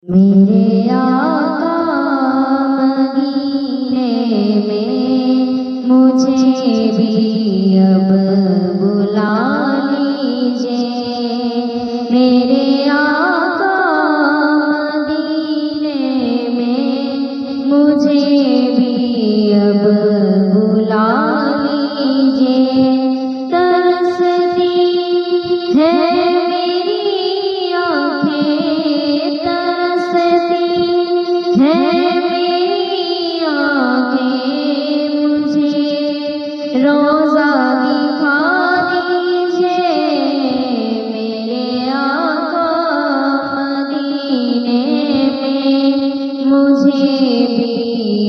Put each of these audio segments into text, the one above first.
मेरे आका मदीने में मुझे भी अब बुला लीजिए। मेरे आका मदीने में मुझे भी अब बुला लीजिए। तरसती है मेरी आँखें, तरसती है मेरी आँखें, मुझे रोज़ा दिखा दीजिए। मेरे आका मदीने में मुझे भी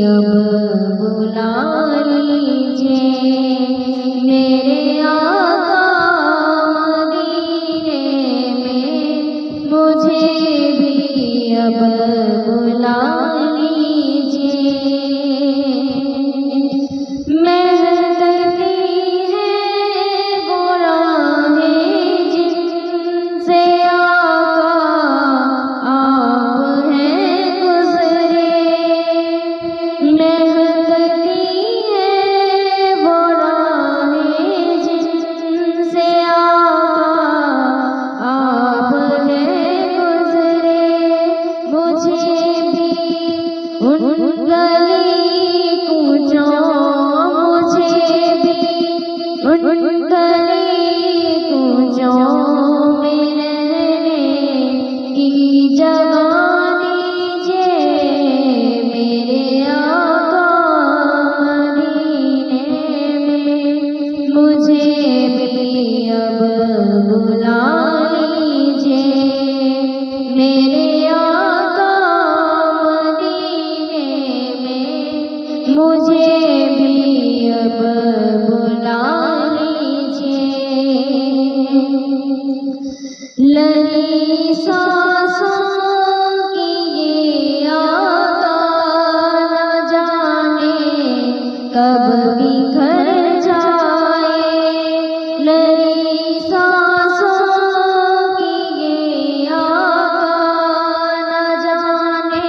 अब बुला लीजिए। मेरे आका मदीने में मुझे भी अब बुला लीजिए। महकती है वो राहें जिनसे आका आप हैं गुज़रे। महकती है वो राहें जिनसे आका आप हैं गुज़रे। मुझे भी उन गली कूचों, मुझे भी उन गली कूचों में रहने की जगह दीजिए। मेरे आका मदीने में मुझे भी अब बुला लीजिए। मेरे आका मदीने में मुझे भी अब बुला लीजिए। लगी सांसों की ये आका न जाने कब बिखर जाए। लगी सांसों की ये आका न जाने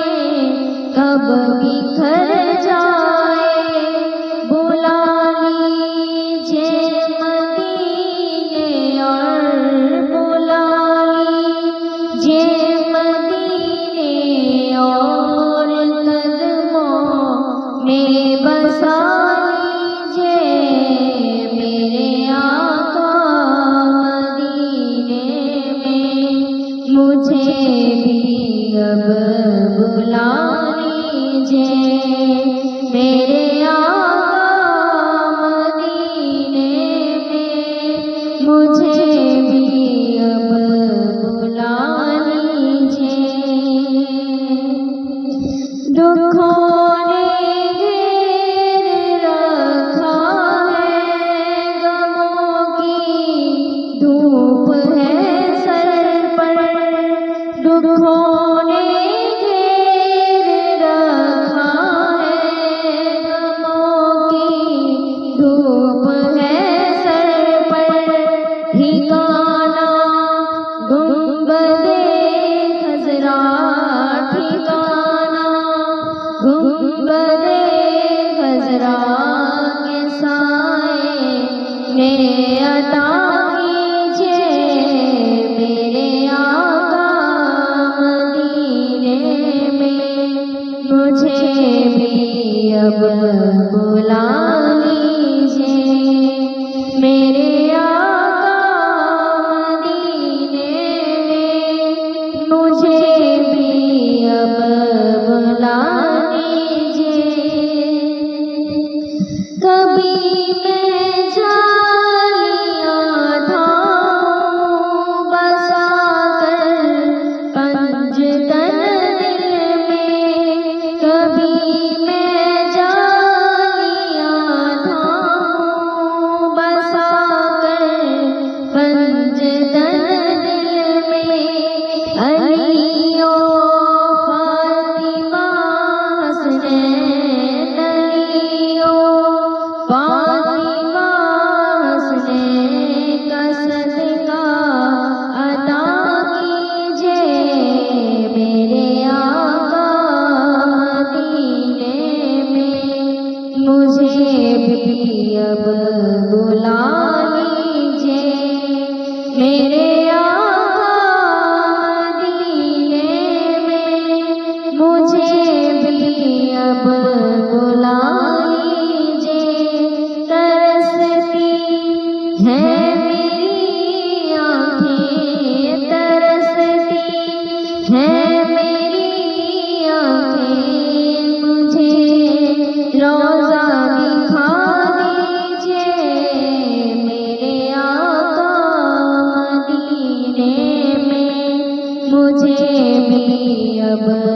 कब बिखर जाए। बुला लीजिए मदीने और बुला लीजिए मदीने और कदमों में बसा लीजिए। मेरे आका मदीने में मुझे भी अब बुला लीजिए। मेरे आका मदीने में मुझे भी अब बुला लीजिए। दुखों ने घेर रखा है, गमों की धूप है सर पर। दुखों ने घेर रखा है, गमों की धूप है सर पर। ठिकाना गुंबदे खज़रा, ठिकाना गुंबदे खज़रा के साए ने अता कीजिए। मेरे आका मदीने में मुझे भी अब बुला लीजिए। मेरे आका मदीने में मुझे भी अब बुला लीजिए। कभी मैं जालियां थामूं बसा कर पंजतन दिल में। कभी मैं जालियां अब